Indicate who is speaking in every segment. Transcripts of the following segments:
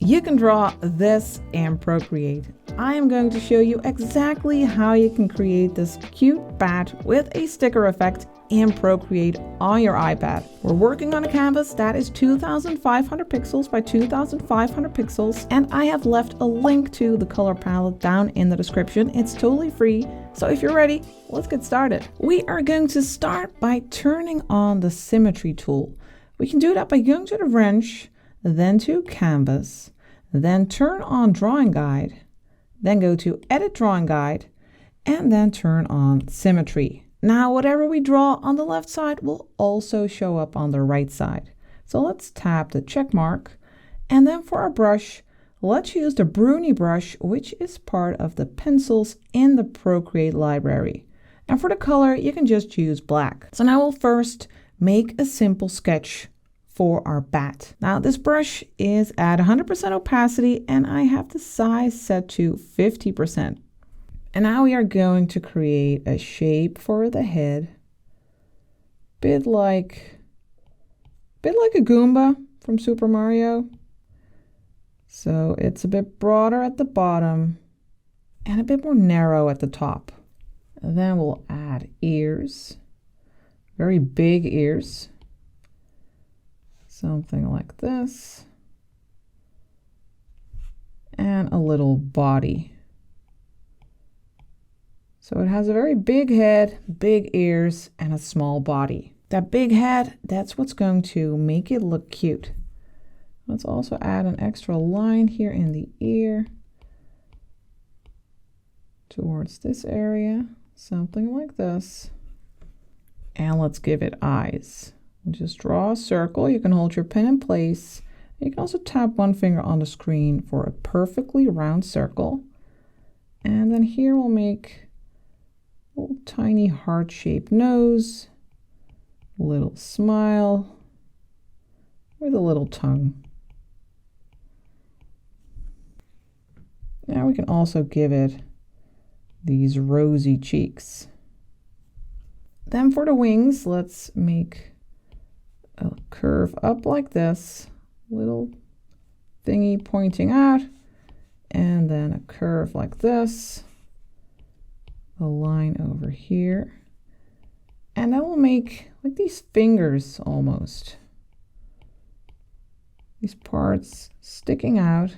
Speaker 1: You can draw this in Procreate. I am going to show you exactly how you can create this cute bat with a sticker effect in Procreate on your iPad. We're working on a canvas that is 2500 pixels by 2500 pixels, and I have left a link to the color palette down in the description. It's totally free, so if you're ready, let's get started. We are going to start by turning on the Symmetry Tool. We can do that by going to the wrench, then to Canvas, then turn on Drawing Guide, then go to Edit Drawing Guide, and then turn on Symmetry. Now, whatever we draw on the left side will also show up on the right side. So let's tap the check mark, and then for our brush, let's use the Bruni brush, which is part of the pencils in the Procreate library. And for the color, you can just use black. So now we'll first make a simple sketch for our bat. Now this brush is at 100% opacity and I have the size set to 50%. And now we are going to create a shape for the head, bit like a Goomba from Super Mario. So it's a bit broader at the bottom and a bit more narrow at the top. And then we'll add ears, very big ears. Something like this, and a little body. So it has a very big head, big ears, and a small body. That big head, that's what's going to make it look cute. Let's also add an extra line here in the ear towards this area, something like this. And let's give it eyes. Just draw a circle. You can hold your pen in place. You can also tap one finger on the screen for a perfectly round circle. And then here we'll make a little tiny heart-shaped nose, a little smile with a little tongue. Now we can also give it these rosy cheeks. Then for the wings, let's make a curve up like this, little thingy pointing out, and then a curve like this, a line over here, and then we'll make like these fingers almost, these parts sticking out.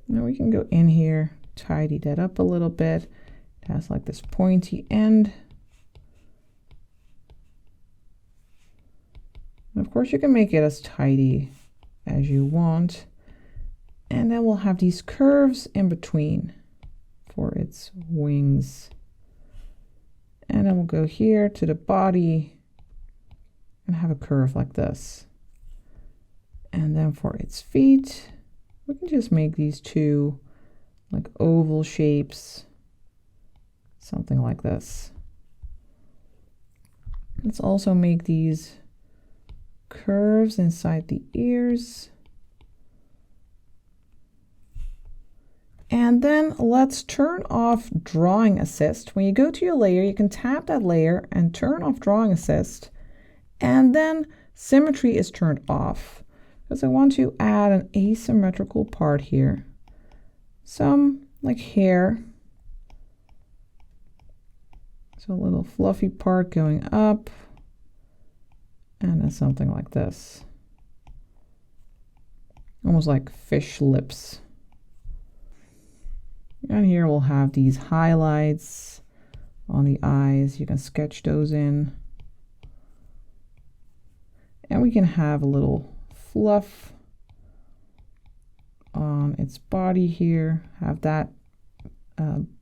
Speaker 1: Now we can go in here, tidy that up a little bit. It has like this pointy end. Of course, you can make it as tidy as you want. And then we'll have these curves in between for its wings. And then we'll go here to the body and have a curve like this. And then for its feet, we can just make these two like oval shapes, something like this. Let's also make these curves inside the ears. And then let's turn off Drawing Assist. When you go to your layer, you can tap that layer and turn off Drawing Assist. And then Symmetry is turned off because I want to add an asymmetrical part here. Some like hair. So a little fluffy part going up. And then something like this. Almost like fish lips. And here we'll have these highlights on the eyes. You can sketch those in. And we can have a little fluff on its body here. Have that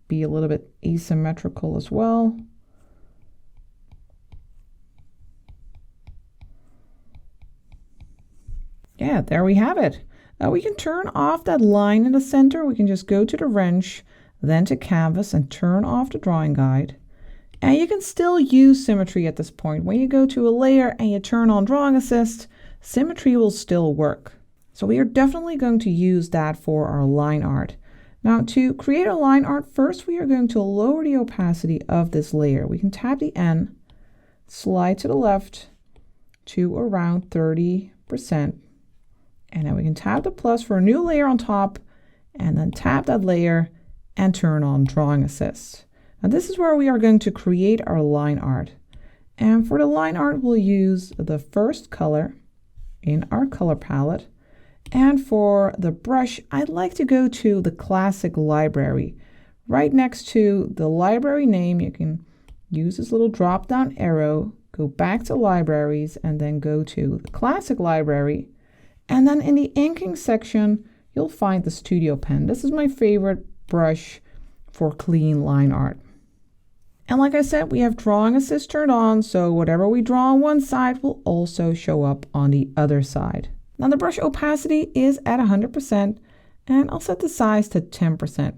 Speaker 1: be a little bit asymmetrical as well. Yeah, there we have it. We can turn off that line in the center. We can just go to the wrench, then to Canvas and turn off the Drawing Guide. And you can still use Symmetry at this point. When you go to a layer and you turn on Drawing Assist, Symmetry will still work. So we are definitely going to use that for our line art. Now to create a line art, first we are going to lower the opacity of this layer. We can tap the N, slide to the left to around 30%. And now we can tap the plus for a new layer on top, and then tap that layer and turn on Drawing Assist. Now this is where we are going to create our line art. And for the line art, we'll use the first color in our color palette. And for the brush, I'd like to go to the classic library. Right next to the library name, you can use this little drop down arrow, go back to libraries, and then go to the classic library. And then in the inking section, you'll find the Studio Pen. This is my favorite brush for clean line art. And like I said, we have Drawing Assist turned on, so whatever we draw on one side will also show up on the other side. Now the brush opacity is at 100%, and I'll set the size to 10%.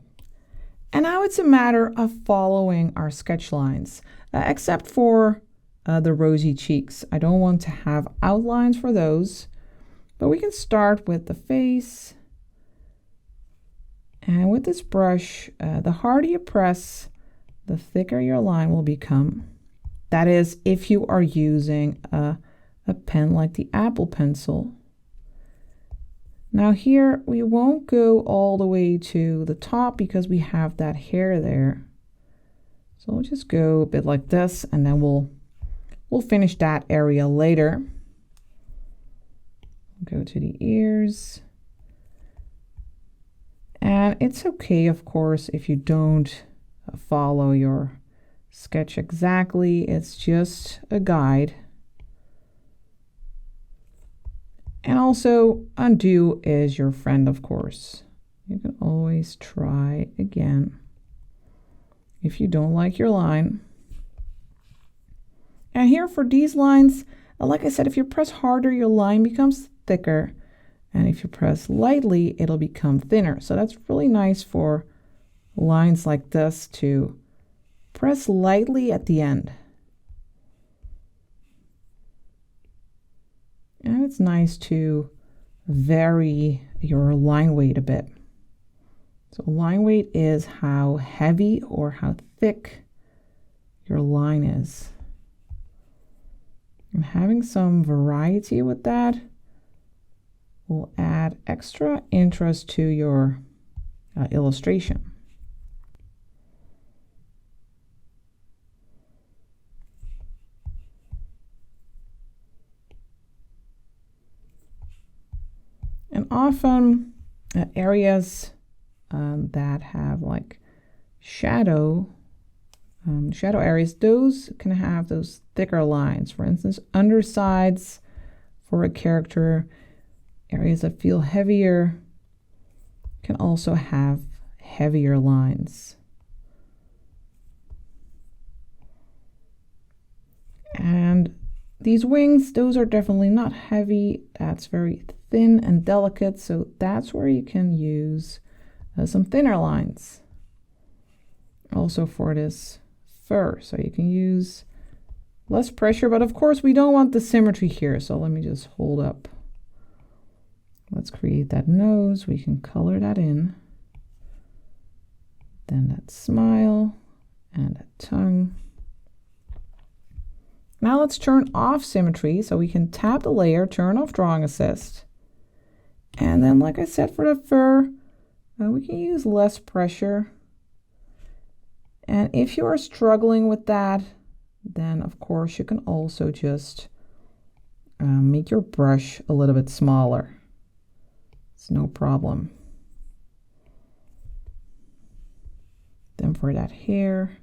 Speaker 1: And now it's a matter of following our sketch lines, except for the rosy cheeks. I don't want to have outlines for those, but we can start with the face. And with this brush, the harder you press, the thicker your line will become. That is, if you are using a pen like the Apple Pencil. Now here, we won't go all the way to the top because we have that hair there. So we'll just go a bit like this, and then we'll finish that area later. Go to the ears. And it's okay, of course, if you don't follow your sketch exactly. It's just a guide. And also, undo is your friend, of course. You can always try again if you don't like your line. And here for these lines, like I said, if you press harder, your line becomes thicker. And if you press lightly, it'll become thinner. So that's really nice for lines like this to press lightly at the end. And it's nice to vary your line weight a bit. So line weight is how heavy or how thick your line is. And having some variety with that will add extra interest to your illustration. And often areas that have like shadow areas, those can have those thicker lines. For instance, undersides for a character, areas that feel heavier can also have heavier lines. And these wings, those are definitely not heavy. That's very thin and delicate, so that's where you can use some thinner lines. Also for this fur, so you can use less pressure, but of course we don't want the symmetry here, so let me just hold up. Let's create that nose. We can color that in. Then that smile and that tongue. Now let's turn off symmetry, so we can tap the layer, turn off Drawing Assist. And then, like I said, for the fur, we can use less pressure. And if you are struggling with that, then of course you can also just make your brush a little bit smaller. It's no problem. Then for that hair,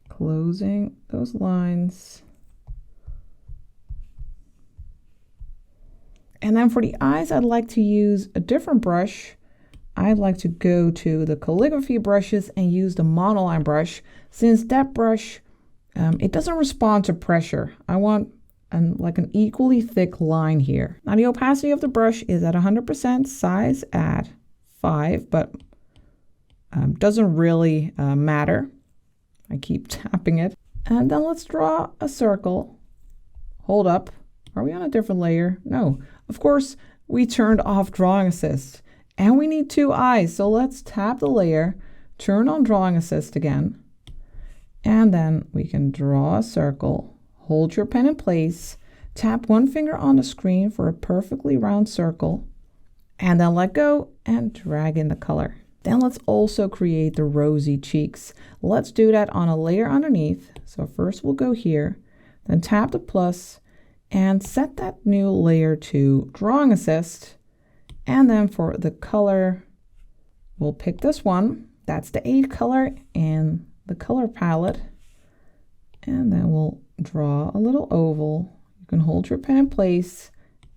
Speaker 1: closing those lines. And then for the eyes, I'd like to use a different brush. I'd like to go to the calligraphy brushes and use the monoline brush. Since that brush, it doesn't respond to pressure. I want like an equally thick line here. Now the opacity of the brush is at 100%, size at 5, but doesn't really matter. I keep tapping it. And then let's draw a circle. Hold up. Are we on a different layer? No. Of course, we turned off Drawing Assist. And we need two eyes, so let's tap the layer, turn on drawing assist again, and then we can draw a circle. Hold your pen in place, tap one finger on the screen for a perfectly round circle, and then let go and drag in the color. Then let's also create the rosy cheeks. Let's do that on a layer underneath. So first we'll go here, then tap the plus and set that new layer to drawing assist. And then for the color, we'll pick this one. That's the 8 color in the color palette. And then we'll draw a little oval. You can hold your pen in place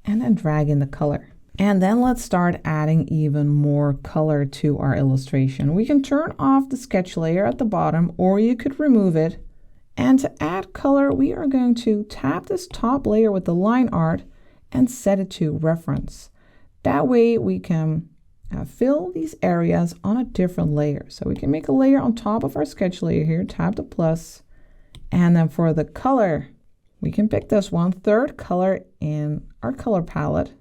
Speaker 1: and then drag in the color. And then let's start adding even more color to our illustration. We can turn off the sketch layer at the bottom, or you could remove it. And to add color, we are going to tap this top layer with the line art and set it to reference. That way we can fill these areas on a different layer. So we can make a layer on top of our sketch layer here, tap the plus, and then for the color, we can pick this one, third color in our color palette.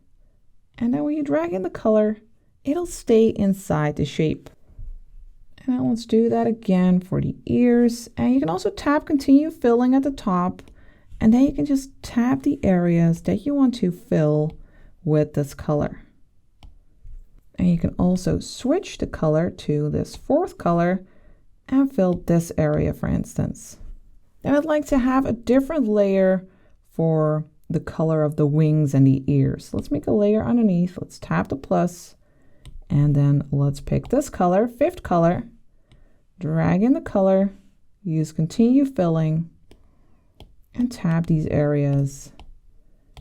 Speaker 1: And then when you drag in the color, it'll stay inside the shape. And then let's do that again for the ears. And you can also tap continue filling at the top. And then you can just tap the areas that you want to fill with this color. And you can also switch the color to this fourth color and fill this area, for instance. Then I'd like to have a different layer for the color of the wings and the ears. Let's make a layer underneath. Let's tap the plus, and then let's pick this color, fifth color, drag in the color, use continue filling, and tap these areas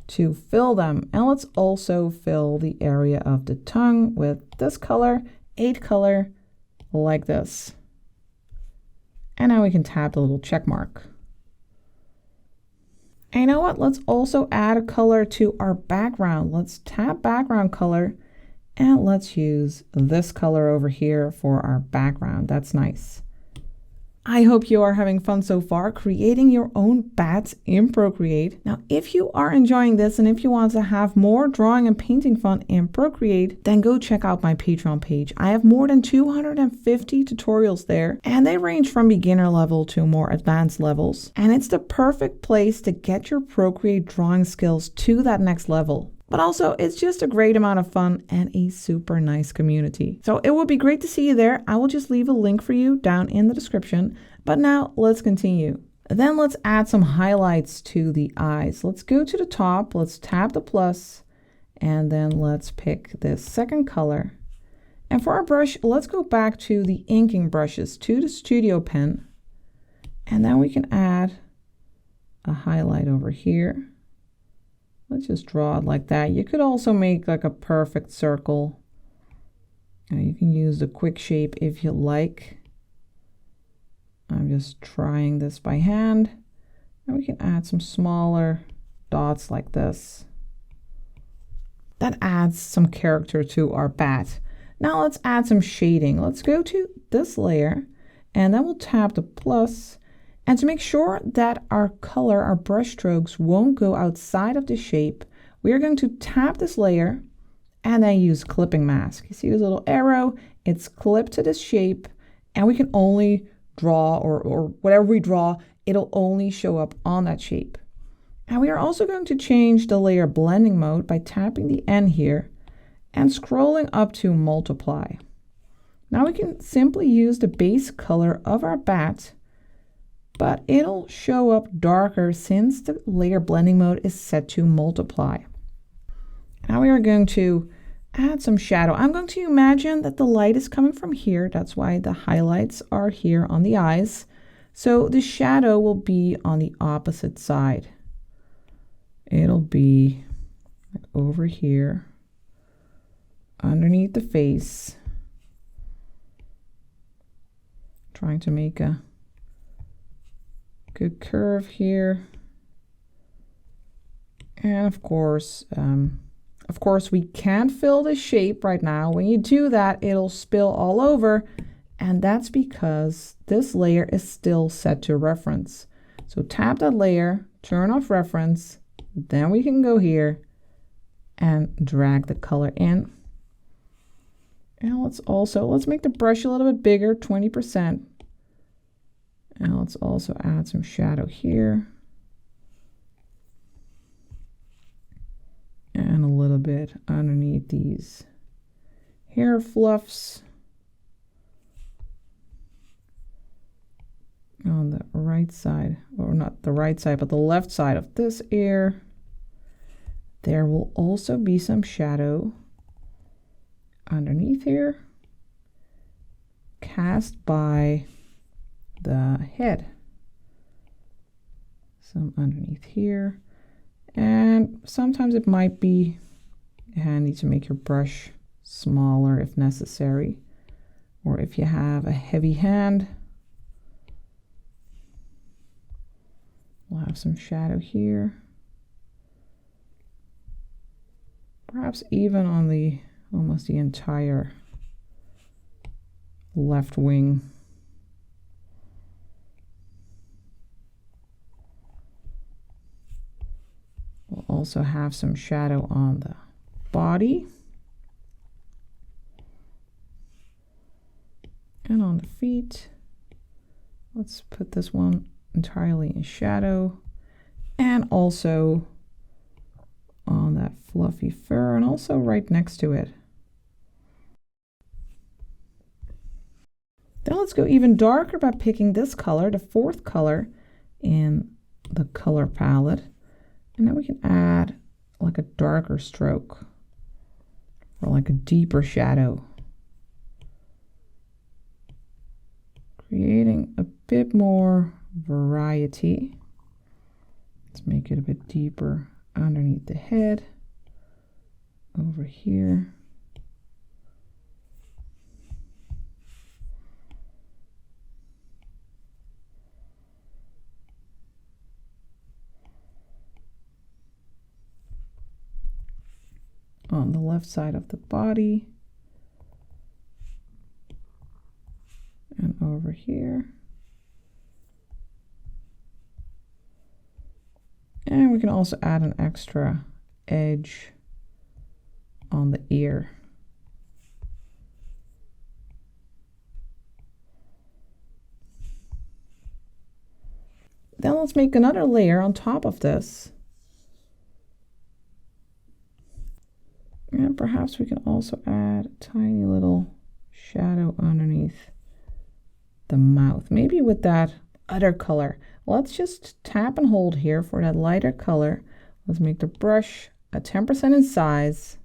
Speaker 1: to fill them. And let's also fill the area of the tongue with this color, 8 color, like this. And now we can tap the little check mark. And you know what? Let's also add a color to our background. Let's tap background color and let's use this color over here for our background. That's nice. I hope you are having fun so far creating your own bats in Procreate. Now, if you are enjoying this and if you want to have more drawing and painting fun in Procreate, then go check out my Patreon page. I have more than 250 tutorials there, and they range from beginner level to more advanced levels. And it's the perfect place to get your Procreate drawing skills to that next level. But also, it's just a great amount of fun and a super nice community. So it would be great to see you there. I will just leave a link for you down in the description. But now let's continue. Then let's add some highlights to the eyes. Let's go to the top, let's tap the plus, and then let's pick this second color. And for our brush, let's go back to the inking brushes, to the studio pen. And then we can add a highlight over here. Let's just draw it like that. You could also make like a perfect circle. You can use the quick shape if you like. I'm just trying this by hand. And we can add some smaller dots like this. That adds some character to our bat. Now let's add some shading. Let's go to this layer and then we'll tap the plus. And to make sure that our color, our brush strokes won't go outside of the shape, we are going to tap this layer and then use clipping mask. You see this little arrow, it's clipped to this shape, and we can only draw or whatever we draw, it'll only show up on that shape. And we are also going to change the layer blending mode by tapping the N here and scrolling up to multiply. Now we can simply use the base color of our bat, but it'll show up darker since the layer blending mode is set to multiply. Now we are going to add some shadow. I'm going to imagine that the light is coming from here. That's why the highlights are here on the eyes. So the shadow will be on the opposite side. It'll be over here underneath the face. Trying to make a good curve here. And of course we can't fill the shape right now. When you do that, it'll spill all over, and that's because this layer is still set to reference. So tap that layer, turn off reference, then we can go here and drag the color in. And let's make the brush a little bit bigger, 20%. And let's also add some shadow here. And a little bit underneath these hair fluffs on the right side, or not the right side, but the left side of this ear. There will also be some shadow underneath here, cast by the head. Some underneath here. And sometimes it might be handy to make your brush smaller if necessary, or if you have a heavy hand. We'll have some shadow here, perhaps even on the almost the entire left wing. We'll also have some shadow on the body and on the feet. Let's put this one entirely in shadow, and also on that fluffy fur, and also right next to it. Then let's go even darker by picking this color, the fourth color in the color palette. And then we can add like a darker stroke or like a deeper shadow, creating a bit more variety. Let's make it a bit deeper underneath the head, over here. On the left side of the body, and over here. And we can also add an extra edge on the ear. Then let's make another layer on top of this. And perhaps we can also add a tiny little shadow underneath the mouth, maybe with that other color. Let's just tap and hold here for that lighter color. Let's make the brush a 10% in size,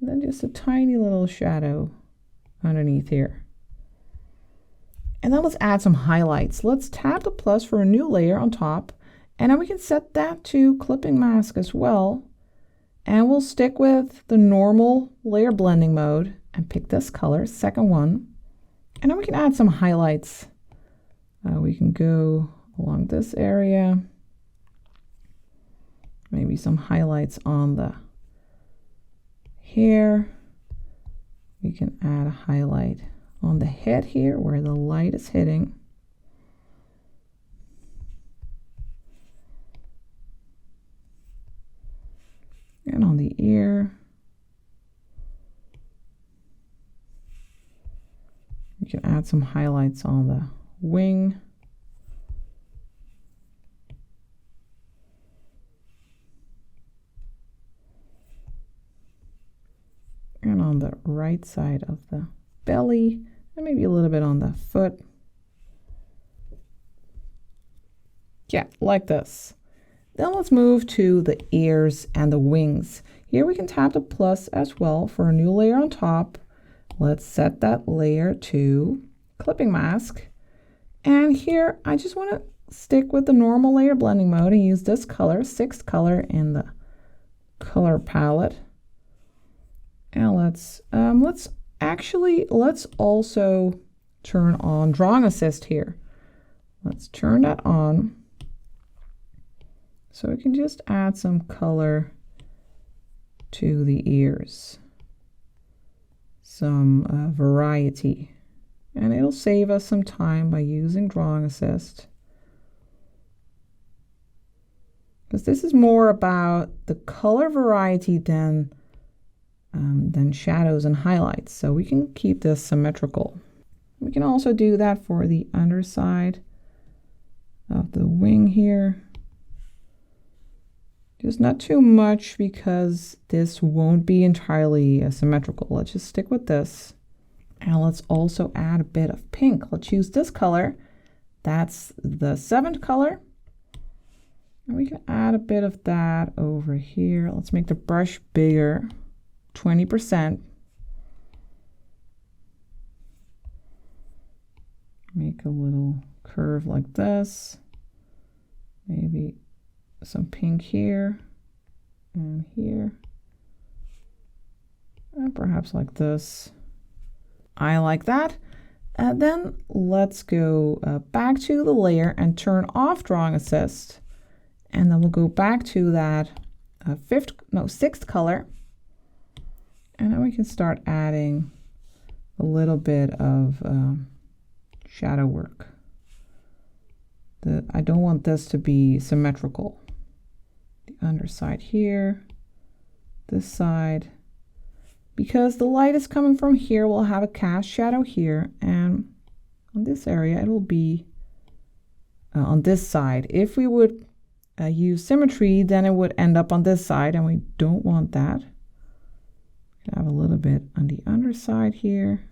Speaker 1: and then just a tiny little shadow underneath here. And then let's add some highlights. Let's tap the plus for a new layer on top, and then we can set that to clipping mask as well. And we'll stick with the normal layer blending mode and pick this color, second one. And then we can add some highlights. We can go along this area, maybe some highlights on the hair. We can add a highlight on the head here where the light is hitting. And on the ear. You can add some highlights on the wing. And on the right side of the belly, and maybe a little bit on the foot. Yeah, like this. Then let's move to the ears and the wings. Here we can tap the plus as well for a new layer on top. Let's set that layer to clipping mask. And here I just want to stick with the normal layer blending mode and use this color, sixth color in the color palette. And let's also turn on drawing assist here. Let's turn that on. So we can just add some color to the ears, some variety, and it'll save us some time by using drawing assist, because this is more about the color variety than then shadows and highlights. So we can keep this symmetrical. We can also do that for the underside of the wing here. Just not too much because this won't be entirely symmetrical. Let's just stick with this. And let's also add a bit of pink. Let's use this color. That's the 7th color. And we can add a bit of that over here. Let's make the brush bigger, 20%. Make a little curve like this. Maybe some pink here and here. And perhaps like this. I like that. And then let's go back to the layer and turn off drawing assist. And then we'll go back to that 6th color. And then we can start adding a little bit of shadow work. I don't want this to be symmetrical. The underside here, this side. Because the light is coming from here, we'll have a cast shadow here, and on this area, it'll be on this side. If we would use symmetry, then it would end up on this side, and we don't want that. Have a little bit on the underside here.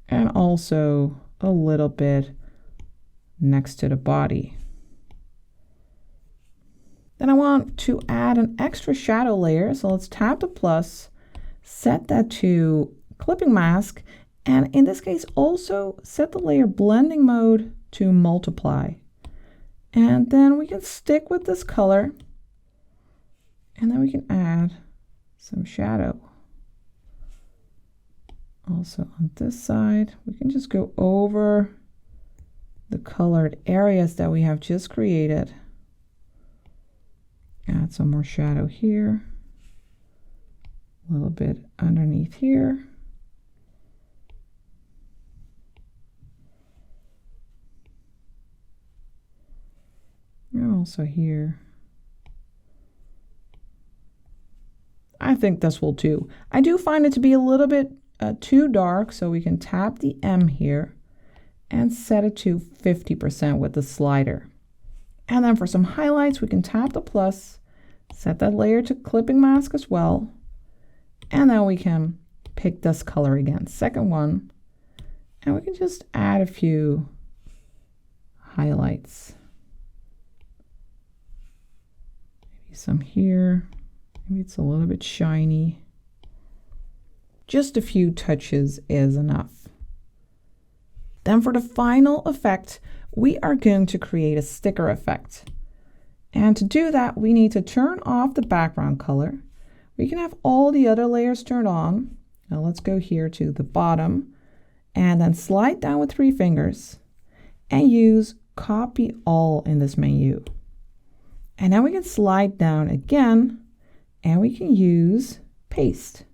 Speaker 1: And also a little bit next to the body. Then I want to add an extra shadow layer. So let's tap the plus, set that to clipping mask, and in this case also set the layer blending mode to multiply. And then we can stick with this color, and then we can add some shadow. Also on this side, we can just go over the colored areas that we have just created. Add some more shadow here, a little bit underneath here. And also here. I think this will do. I do find it to be a little bit too dark, so we can tap the M here and set it to 50% with the slider. And then for some highlights, we can tap the plus, set that layer to clipping mask as well, and then we can pick this color again, 2nd one, and we can just add a few highlights. Maybe some here, maybe it's a little bit shiny. Just a few touches is enough. Then for the final effect, we are going to create a sticker effect. And to do that, we need to turn off the background color. We can have all the other layers turned on. Now let's go here to the bottom and then slide down with 3 fingers and use copy all in this menu. And now we can slide down again and we can use paste.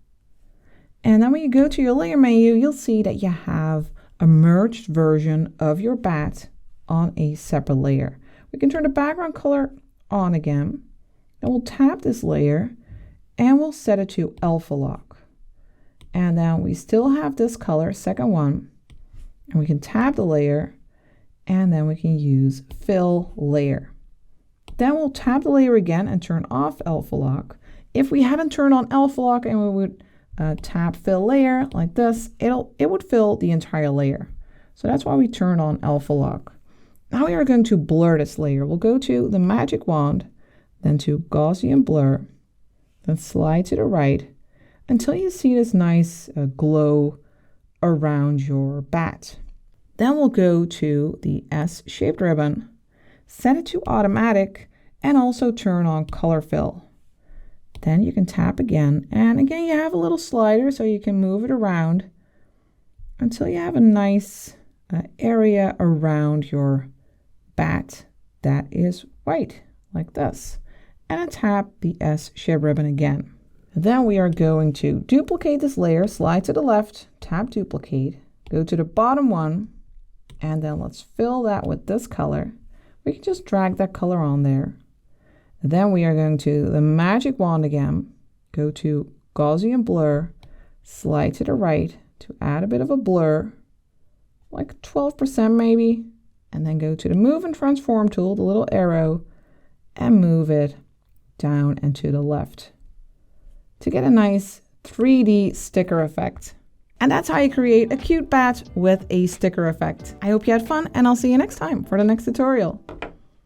Speaker 1: And then when you go to your layer menu, you'll see that you have a merged version of your bat on a separate layer. We can turn the background color on again, and we'll tap this layer and we'll set it to alpha lock. And then we still have this color, 2nd one, and we can tap the layer and then we can use fill layer. Then we'll tap the layer again and turn off alpha lock. If we haven't turned on alpha lock and we would tap fill layer like this, it would fill the entire layer. So that's why we turn on alpha lock. Now we are going to blur this layer. We'll go to the magic wand, then to Gaussian blur, then slide to the right until you see this nice glow around your bat. Then we'll go to the S-shaped ribbon, set it to automatic, and also turn on color fill. Then you can tap again, and again you have a little slider so you can move it around until you have a nice area around your bat that is white, like this. And then tap the S-shaped ribbon again. Then we are going to duplicate this layer, slide to the left, tap duplicate, go to the bottom one, and then let's fill that with this color. We can just drag that color on there. Then we are going to the magic wand again, go to Gaussian blur, slide to the right to add a bit of a blur, like 12% maybe, and then go to the move and transform tool, the little arrow, and move it down and to the left to get a nice 3D sticker effect. And that's how you create a cute bat with a sticker effect. I hope you had fun, and I'll see you next time for the next tutorial.